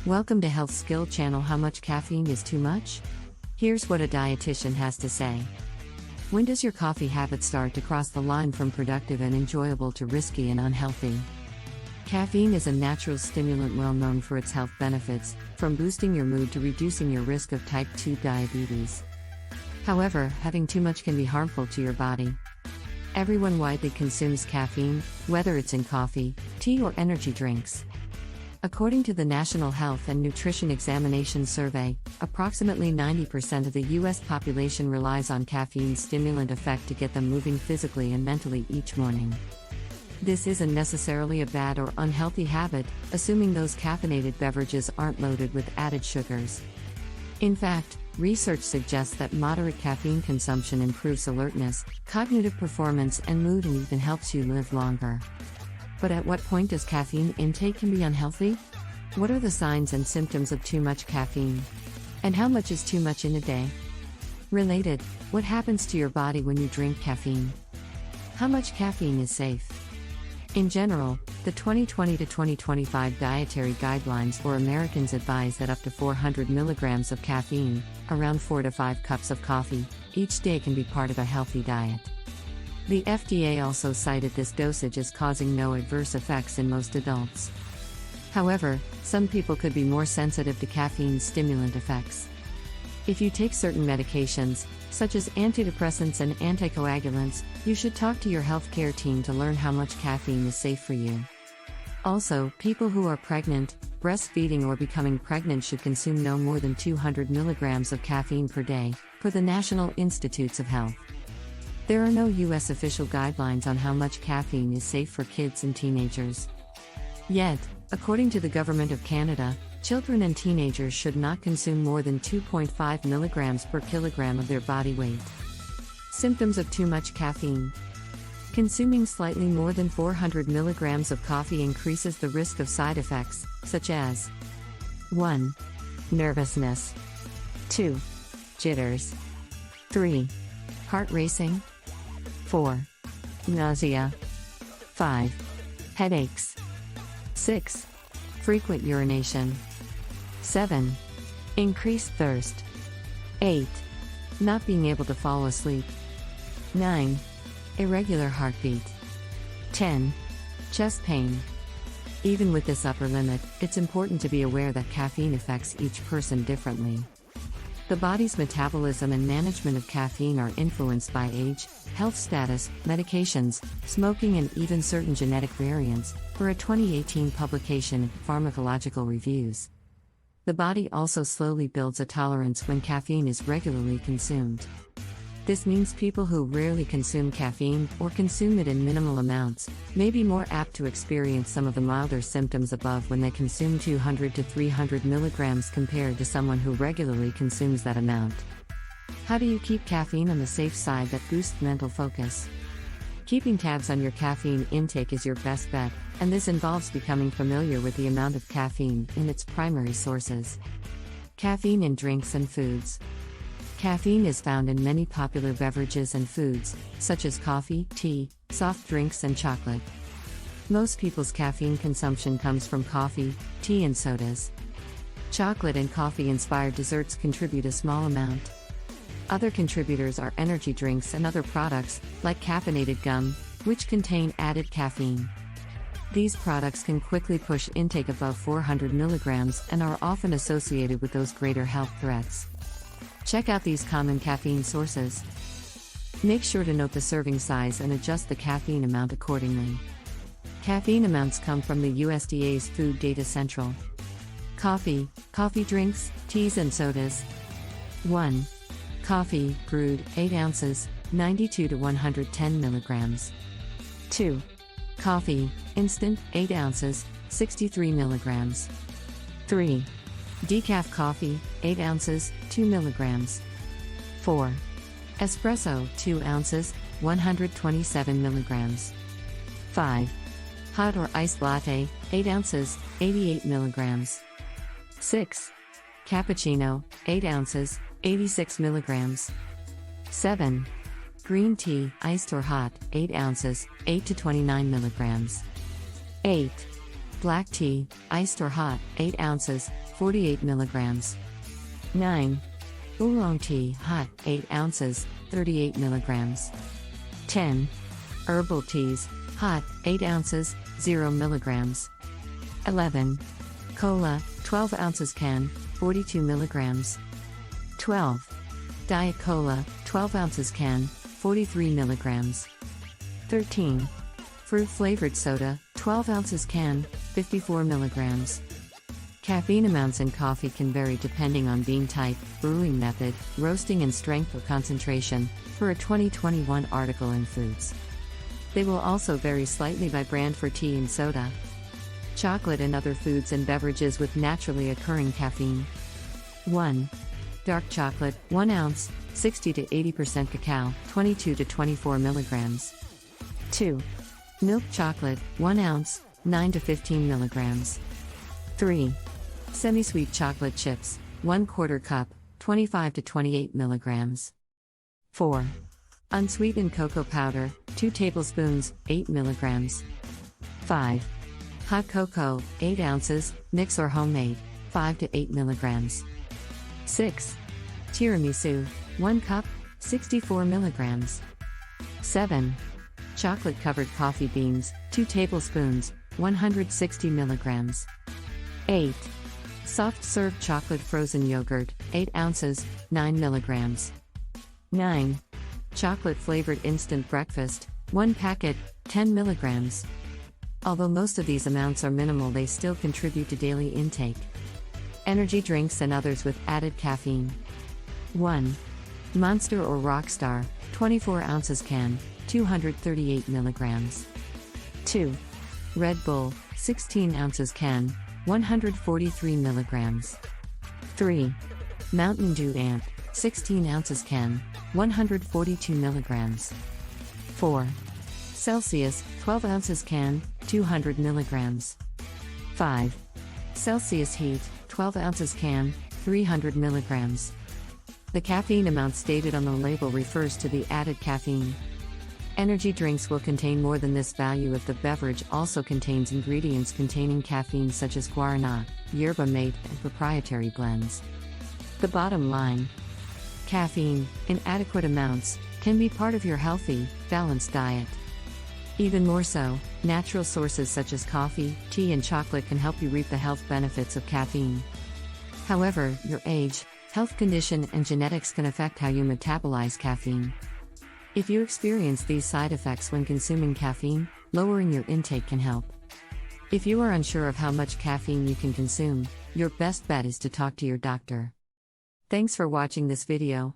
Welcome to Health Skill Channel. How much caffeine is too much? Here's what a dietitian has to say. When does your coffee habit start to cross the line from productive and enjoyable to risky and unhealthy? Caffeine is a natural stimulant well known for its health benefits, from boosting your mood to reducing your risk of type 2 diabetes. However, having too much can be harmful to your body. Everyone widely consumes caffeine, whether it's in coffee, tea, or energy drinks. According to the National Health and Nutrition Examination Survey, approximately 90% of the U.S. population relies on caffeine's stimulant effect to get them moving physically and mentally each morning. This isn't necessarily a bad or unhealthy habit, assuming those caffeinated beverages aren't loaded with added sugars. In fact, research suggests that moderate caffeine consumption improves alertness, cognitive performance, and mood, and even helps you live longer. But at what point does caffeine intake can be unhealthy? What are the signs and symptoms of too much caffeine? And how much is too much in a day? Related, what happens to your body when you drink caffeine? How much caffeine is safe? In general, the 2020 to 2025 dietary guidelines for Americans advise that up to 400 milligrams of caffeine, around 4 to 5 cups of coffee, each day can be part of a healthy diet. The FDA also cited this dosage as causing no adverse effects in most adults. However, some people could be more sensitive to caffeine's stimulant effects. If you take certain medications, such as antidepressants and anticoagulants, you should talk to your healthcare team to learn how much caffeine is safe for you. Also, people who are pregnant, breastfeeding, or becoming pregnant should consume no more than 200 milligrams of caffeine per day, per the National Institutes of Health. There are no U.S. official guidelines on how much caffeine is safe for kids and teenagers. Yet, according to the Government of Canada, children and teenagers should not consume more than 2.5 milligrams per kilogram of their body weight. Symptoms of too much caffeine. Consuming slightly more than 400 milligrams of coffee increases the risk of side effects, such as 1. Nervousness. 2. Jitters. 3. Heart racing. 4. Nausea. 5. Headaches. 6. Frequent urination. 7. Increased thirst. 8. Not being able to fall asleep. 9. Irregular heartbeat. 10. Chest pain. Even with this upper limit, it's important to be aware that caffeine affects each person differently. The body's metabolism and management of caffeine are influenced by age, health status, medications, smoking, and even certain genetic variants, per a 2018 publication, Pharmacological Reviews. The body also slowly builds a tolerance when caffeine is regularly consumed. This means people who rarely consume caffeine, or consume it in minimal amounts, may be more apt to experience some of the milder symptoms above when they consume 200 to 300 milligrams compared to someone who regularly consumes that amount. How do you keep caffeine on the safe side that boosts mental focus? Keeping tabs on your caffeine intake is your best bet, and this involves becoming familiar with the amount of caffeine in its primary sources. Caffeine in drinks and foods. Caffeine is found in many popular beverages and foods, such as coffee, tea, soft drinks, and chocolate. Most people's caffeine consumption comes from coffee, tea, and sodas. Chocolate and coffee-inspired desserts contribute a small amount. Other contributors are energy drinks and other products, like caffeinated gum, which contain added caffeine. These products can quickly push intake above 400 milligrams and are often associated with those greater health threats. Check out these common caffeine sources. Make sure to note the serving size and adjust the caffeine amount accordingly. Caffeine amounts come from the USDA's Food Data Central. Coffee, coffee drinks, teas, and sodas. 1. Coffee, brewed, 8 ounces, 92 to 110 milligrams. 2. Coffee, instant, 8 ounces, 63 milligrams. 3. Decaf coffee, 8 ounces, 2 milligrams. 4. Espresso, 2 ounces, 127 milligrams. 5. Hot or iced latte, 8 ounces, 88 milligrams. 6. Cappuccino, 8 ounces, 86 milligrams. 7. Green tea, iced or hot, 8 ounces, 8 to 29 milligrams. 8. Black tea, iced or hot, 8 ounces, 48 milligrams. 9. Oolong tea, hot, 8 ounces, 38 milligrams. 10. Herbal teas, hot, 8 ounces, 0 milligrams. 11. Cola, 12 ounces can, 42 milligrams. 12. Diet Cola, 12 ounces can, 43 milligrams. 13. Fruit-flavored soda, 12 ounces can, 54 milligrams. Caffeine amounts in coffee can vary depending on bean type, brewing method, roasting and strength or concentration, per a 2021 article in Foods. They will also vary slightly by brand for tea and soda. Chocolate and other foods and beverages with naturally occurring caffeine. 1. Dark chocolate, 1 ounce, 60 to 80% cacao, 22 to 24 milligrams. 2. Milk chocolate, 1 ounce, 9 to 15 milligrams. 3. Semi-sweet chocolate chips, 1/4 cup, 25 to 28 milligrams. 4. Unsweetened cocoa powder, 2 tablespoons, 8 milligrams. 5. Hot cocoa, 8 ounces, mix or homemade, 5 to 8 milligrams. 6. Tiramisu, 1 cup, 64 milligrams. 7. Chocolate-covered coffee beans, 2 tablespoons, 160 milligrams. 8. Soft-serve chocolate frozen yogurt, 8 ounces, 9 milligrams. 9. Chocolate-flavored instant breakfast, 1 packet, 10 milligrams. Although most of these amounts are minimal, they still contribute to daily intake. Energy drinks and others with added caffeine. 1. Monster or Rockstar, 24 ounces can, 238 milligrams. 2. Red Bull, 16 ounces can, 143 milligrams. 3. Mountain Dew Amp, 16 ounces can, 142 milligrams. 4. Celsius, 12 ounces can, 200 milligrams. 5. Celsius Heat, 12 ounces can, 300 milligrams. The caffeine amount stated on the label refers to the added caffeine. Energy drinks will contain more than this value if the beverage also contains ingredients containing caffeine such as guarana, yerba mate, and proprietary blends. The bottom line: caffeine, in adequate amounts, can be part of your healthy, balanced diet. Even more so, natural sources such as coffee, tea, and chocolate can help you reap the health benefits of caffeine. However, your age, health condition, and genetics can affect how you metabolize caffeine. If you experience these side effects when consuming caffeine, lowering your intake can help. If you are unsure of how much caffeine you can consume, your best bet is to talk to your doctor. Thanks for watching this video.